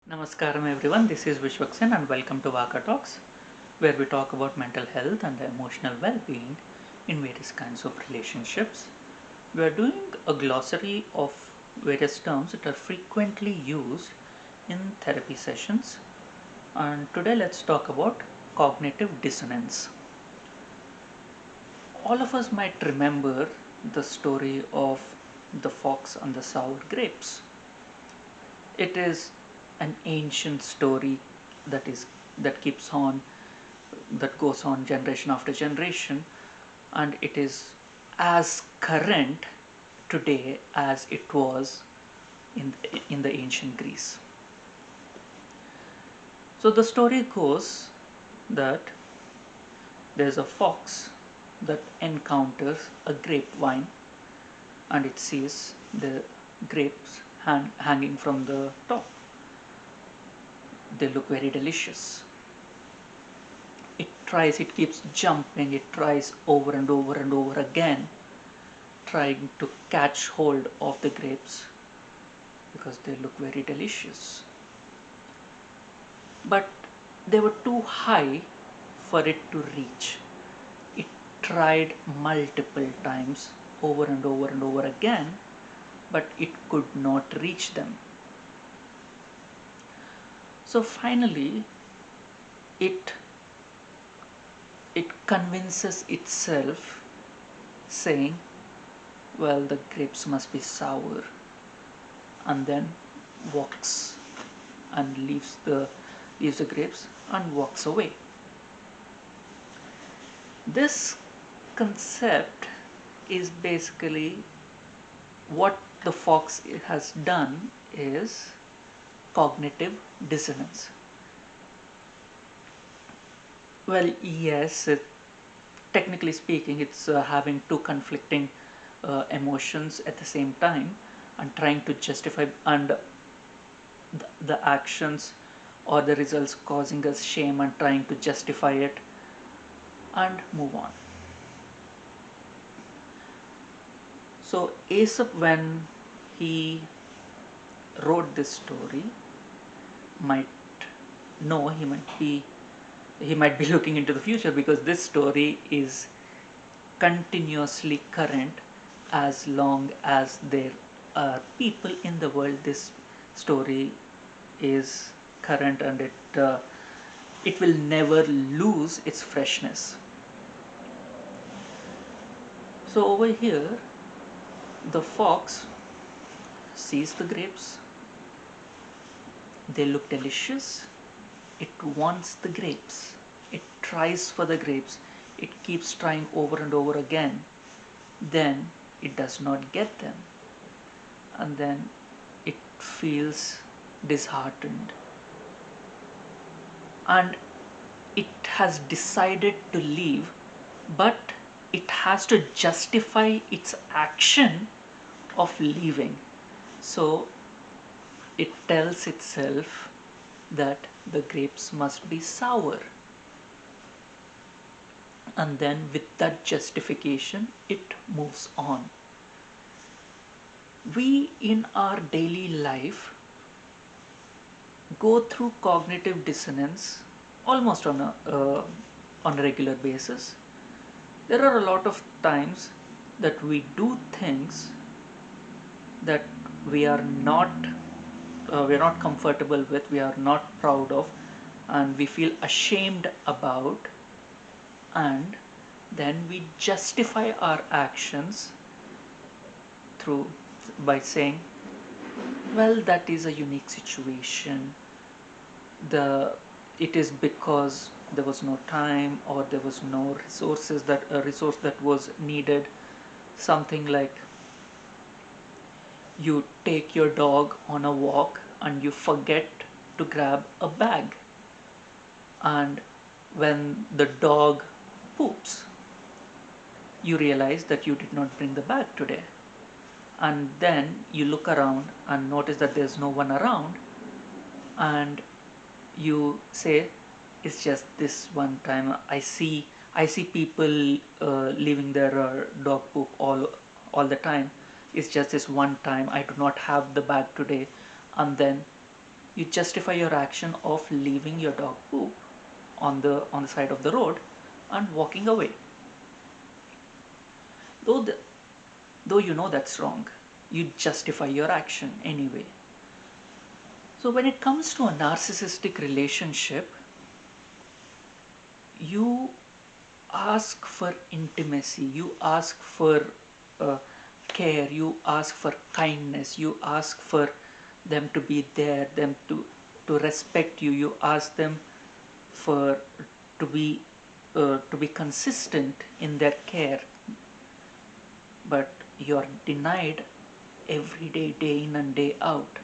Namaskaram everyone, this is Vishwaksen and welcome to Vaka Talks, where we talk about mental health and emotional well-being in various kinds of relationships. We are doing a glossary of various terms that are frequently used in therapy sessions, and today let's talk about cognitive dissonance. All of us might remember the story of the fox and the sour grapes. It is an ancient story that is that keeps on that goes on generation after generation, and it is as current today as it was in the ancient Greece. So the story goes that there's a fox that encounters a grapevine, and it sees the grapes hanging from the top. They look very delicious. It keeps jumping, it tries over and over and over again, trying to catch hold of the grapes because they look very delicious. But they were too high for it to reach. It tried multiple times over and over and over again, but it could not reach them. So finally, it it convinces itself, saying, well, the grapes must be sour, and then walks and leaves the grapes and walks away. This concept is basically what the fox has done is cognitive dissonance. Well, yes, technically speaking, it's having two conflicting emotions at the same time and trying to justify, and the actions or the results causing us shame and trying to justify it and move on. So Aesop, when he wrote this story, might know he might be looking into the future, because this story is continuously current. As long as there are people in the world, this story is current, and it will never lose its freshness. So over here, the fox sees the grapes. They look delicious. It wants the grapes. It tries for the grapes. It keeps trying over and over again. Then it does not get them. And then it feels disheartened. And it has decided to leave, but it has to justify its action of leaving. So it tells itself that the grapes must be sour. And then, with that justification, it moves on. We in our daily life go through cognitive dissonance almost on a regular basis. There are a lot of times that we do things that we are not comfortable with, we are not proud of, and we feel ashamed about, and then we justify our actions through by saying, well, that is a unique situation. The It is because there was no time, or there was no resources, that a resource that was needed. Something like, you take your dog on a walk and you forget to grab a bag, and when the dog poops, you realize that you did not bring the bag today, and then you look around and notice that there's no one around, and you say, it's just this one time. I see people leaving their dog poop all the time. It's just this one time, I do not have the bag today. And then You justify your action of leaving your dog poop on the side of the road and walking away. Though the, though you know that's wrong, you justify your action anyway. So when it comes to a narcissistic relationship, you ask for intimacy, you ask for uh, care, you ask for kindness, you ask for them to be there, them to respect you, you ask them for to be consistent in their care, but you are denied every day, day in and day out.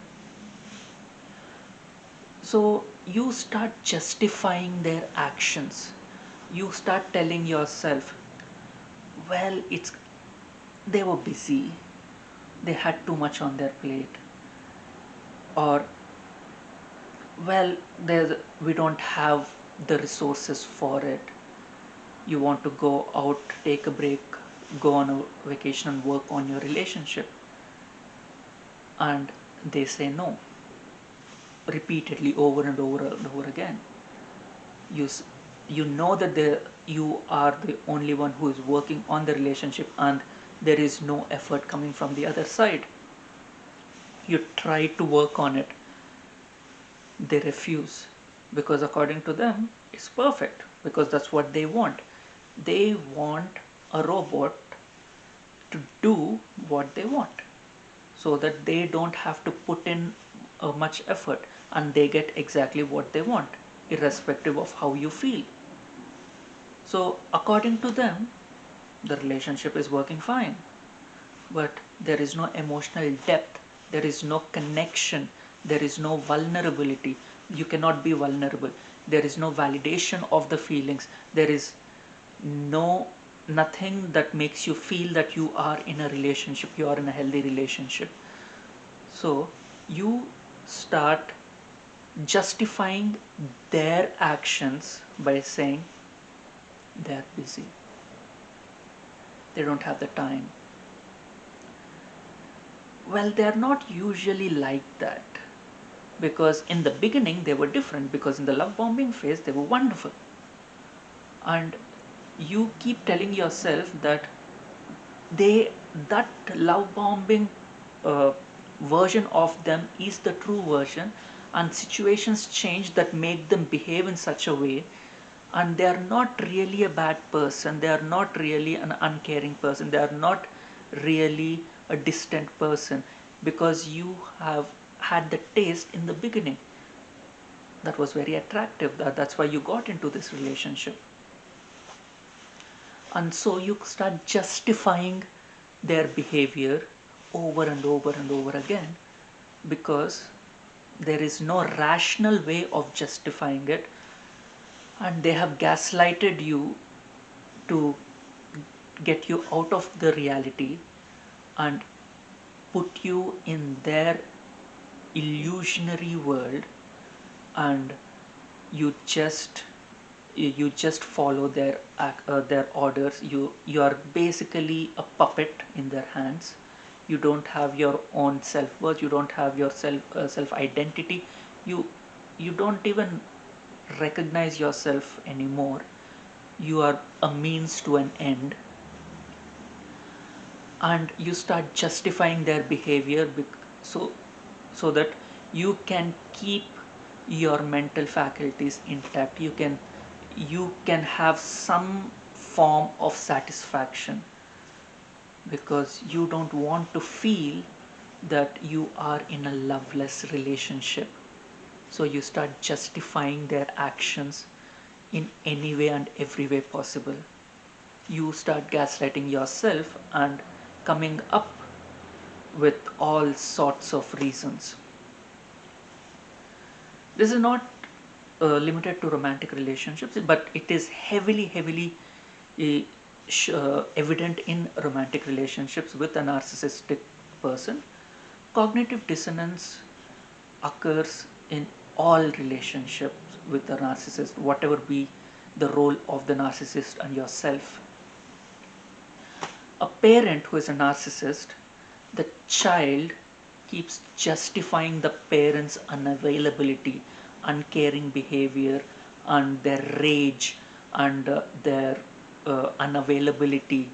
So you start justifying their actions. You start telling yourself, well, they were busy, they had too much on their plate, or well, we don't have the resources for it. You want to go out, take a break, go on a vacation and work on your relationship, and they say no repeatedly over and over and over again. you you know that you are the only one who is working on the relationship and there is no effort coming from the other side. You try to work on it, they refuse, because according to them it's perfect, because that's what they want. They want a robot to do what they want so that they don't have to put in much effort and they get exactly what they want irrespective of how you feel. So according to them the relationship is working fine, but there is no emotional depth, there is no connection, there is no vulnerability. You cannot be vulnerable. There is no validation of the feelings. There is no nothing that makes you feel that you are in a relationship, you are in a healthy relationship. So you start justifying their actions by saying they're busy, they don't have the time. Well, they're not usually like that, because in the beginning they were different, because in the love bombing phase they were wonderful, and you keep telling yourself that they that love bombing uh, version of them is the true version, and situations change that make them behave in such a way, and they are not really a bad person, they are not really an uncaring person, they are not really a distant person, because you have had the taste in the beginning that was very attractive, that's why you got into this relationship. And so you start justifying their behavior over and over and over again, because there is no rational way of justifying it, and they have gaslighted you to get you out of the reality and put you in their illusionary world, and you just you just follow their orders. You are basically a puppet in their hands. You don't have your own self-worth, you don't have your self identity. You don't even recognize yourself anymore. You are a means to an end, and you start justifying their behavior so so that you can keep your mental faculties intact. You can have some form of satisfaction, because you don't want to feel that you are in a loveless relationship. So you start justifying their actions in any way and every way possible. You start gaslighting yourself and coming up with all sorts of reasons. This is not limited to romantic relationships, but it is heavily uh, evident in romantic relationships with a narcissistic person. Cognitive dissonance occurs in all relationships with a narcissist, whatever be the role of the narcissist and yourself. A parent who is a narcissist, the child keeps justifying the parents' unavailability, uncaring behavior, and their rage, and their unavailability,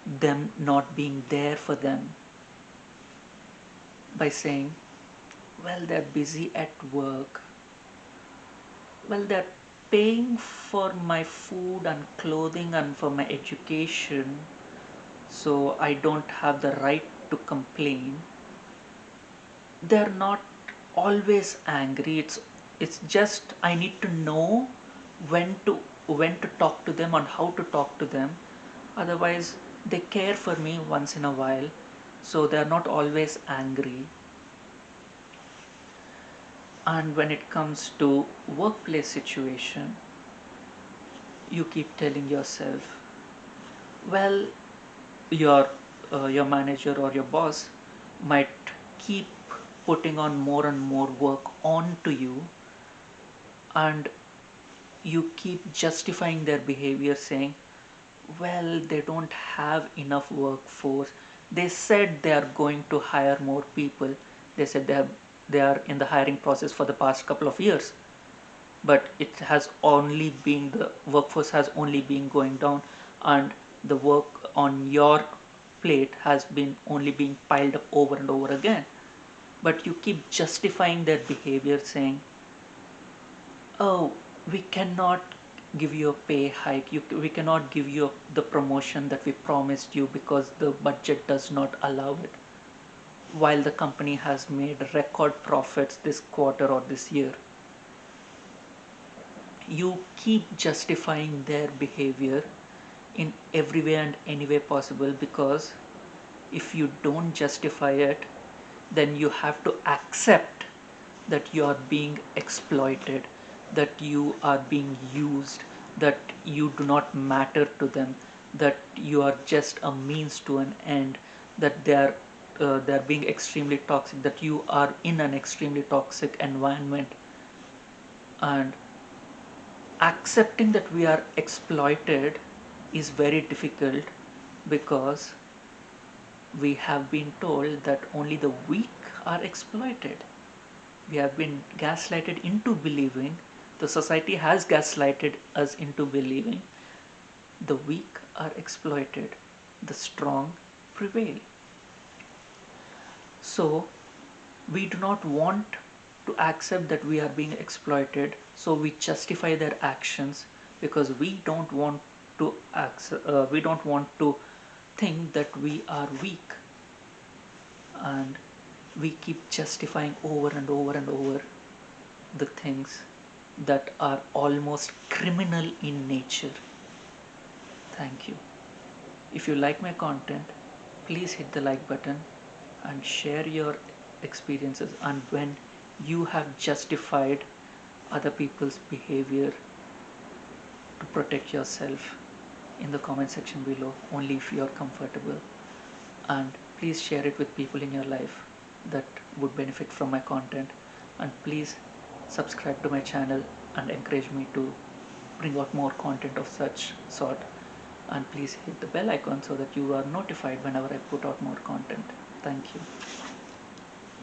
them not being there for them, by saying, well, they're busy at work, well, they're paying for my food and clothing and for my education, so I don't have the right to complain. They're not always angry. It's just I need to know when to when to talk to them and how to talk to them. Otherwise, they care for me once in a while, so they're not always angry. And when it comes to workplace situation, you keep telling yourself, well, your manager or your boss might keep putting on more and more work onto you, and you keep justifying their behavior, saying, well, they don't have enough workforce. They said they are going to hire more people. They said they are in the hiring process for the past couple of years, but it has only been the workforce has only been going down, and the work on your plate has been only being piled up over and over again. But you keep justifying their behavior, saying, oh, we cannot give you a pay hike, we cannot give you the promotion that we promised you because the budget does not allow it, while the company has made record profits this quarter or this year. You keep justifying their behavior in every way and any way possible, because if you don't justify it, then you have to accept that you are being exploited, that you are being used, that you do not matter to them, that you are just a means to an end, that they are being extremely toxic, that you are in an extremely toxic environment. And accepting that we are exploited is very difficult, because we have been told that only the weak are exploited. We have been gaslighted into believing, the society has gaslighted us into believing, the weak are exploited, the strong prevail. So we do not want to accept that we are being exploited, so we justify their actions, because we don't want to think that we are weak, and we keep justifying over and over and over the things that are almost criminal in nature. Thank you. If you like my content, please hit the like button and share your experiences and when you have justified other people's behavior to protect yourself in the comment section below, only if you are comfortable. And please share it with people in your life that would benefit from my content. And please subscribe to my channel and encourage me to bring out more content of such sort. And please hit the bell icon so that you are notified whenever I put out more content. Thank you.